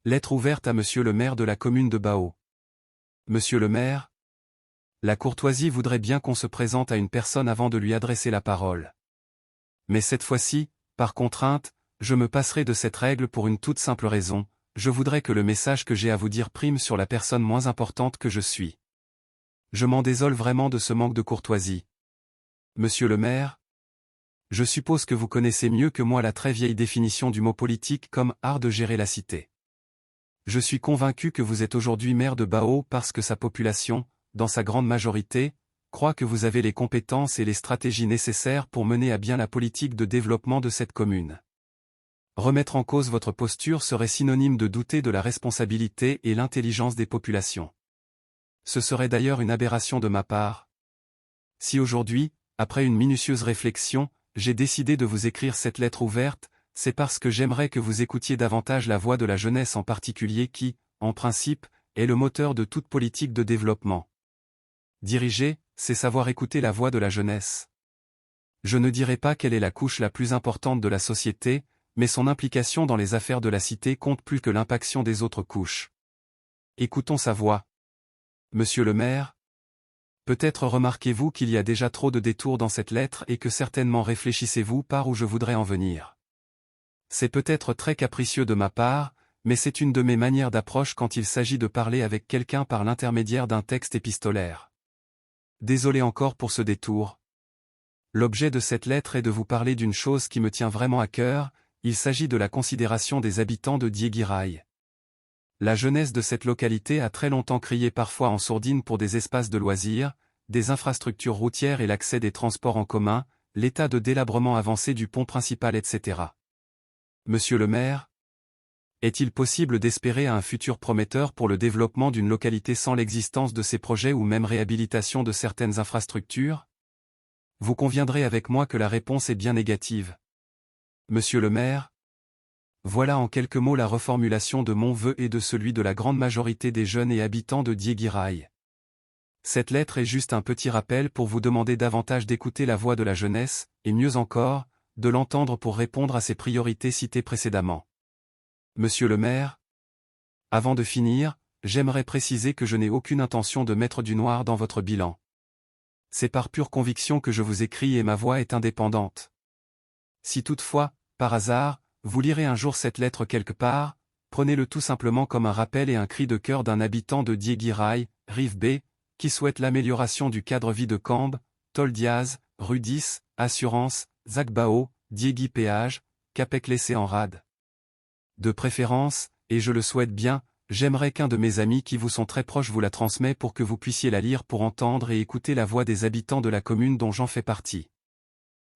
Lettre ouverte à Monsieur le maire de la commune de Bao. Monsieur le maire, la courtoisie voudrait bien qu'on se présente à une personne avant de lui adresser la parole. Mais cette fois-ci, par contrainte, je me passerai de cette règle pour une toute simple raison, je voudrais que le message que j'ai à vous dire prime sur la personne moins importante que je suis. Je m'en désole vraiment de ce manque de courtoisie. Monsieur le maire, je suppose que vous connaissez mieux que moi la très vieille définition du mot politique comme art de gérer la cité. Je suis convaincu que vous êtes aujourd'hui maire de Bao parce que sa population, dans sa grande majorité, croit que vous avez les compétences et les stratégies nécessaires pour mener à bien la politique de développement de cette commune. Remettre en cause votre posture serait synonyme de douter de la responsabilité et l'intelligence des populations. Ce serait d'ailleurs une aberration de ma part. Si aujourd'hui, après une minutieuse réflexion, j'ai décidé de vous écrire cette lettre ouverte, c'est parce que j'aimerais que vous écoutiez davantage la voix de la jeunesse en particulier qui, en principe, est le moteur de toute politique de développement. Diriger, c'est savoir écouter la voix de la jeunesse. Je ne dirais pas qu'elle est la couche la plus importante de la société, mais son implication dans les affaires de la cité compte plus que l'impaction des autres couches. Écoutons sa voix. Monsieur le maire, peut-être remarquez-vous qu'il y a déjà trop de détours dans cette lettre et que certainement réfléchissez-vous par où je voudrais en venir. C'est peut-être très capricieux de ma part, mais c'est une de mes manières d'approche quand il s'agit de parler avec quelqu'un par l'intermédiaire d'un texte épistolaire. Désolé encore pour ce détour. L'objet de cette lettre est de vous parler d'une chose qui me tient vraiment à cœur, il s'agit de la considération des habitants de Dieguirai. La jeunesse de cette localité a très longtemps crié parfois en sourdine pour des espaces de loisirs, des infrastructures routières et l'accès des transports en commun, l'état de délabrement avancé du pont principal etc. Monsieur le maire, est-il possible d'espérer à un futur prometteur pour le développement d'une localité sans l'existence de ces projets ou même réhabilitation de certaines infrastructures? Vous conviendrez avec moi que la réponse est bien négative. Monsieur le maire, voilà en quelques mots la reformulation de mon vœu et de celui de la grande majorité des jeunes et habitants de Dieguirai. Cette lettre est juste un petit rappel pour vous demander davantage d'écouter la voix de la jeunesse, et mieux encore, de l'entendre pour répondre à ces priorités citées précédemment. Monsieur le maire, avant de finir, j'aimerais préciser que je n'ai aucune intention de mettre du noir dans votre bilan. C'est par pure conviction que je vous écris et ma voix est indépendante. Si toutefois, par hasard, vous lirez un jour cette lettre quelque part, prenez-le tout simplement comme un rappel et un cri de cœur d'un habitant de Dieguirai, Rive B, qui souhaite l'amélioration du cadre vie de Cambe, Toldiaz, Rudis, Assurance, Zagbao, Diegui Péage, Capec laissé en rade. De préférence, et je le souhaite bien, j'aimerais qu'un de mes amis qui vous sont très proches vous la transmet pour que vous puissiez la lire pour entendre et écouter la voix des habitants de la commune dont j'en fais partie.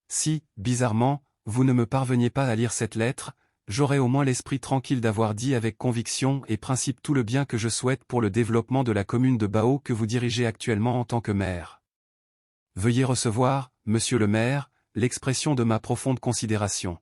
Si, bizarrement, vous ne me parveniez pas à lire cette lettre, j'aurai au moins l'esprit tranquille d'avoir dit avec conviction et principe tout le bien que je souhaite pour le développement de la commune de Bao que vous dirigez actuellement en tant que maire. Veuillez recevoir, monsieur le maire, l'expression de ma profonde considération.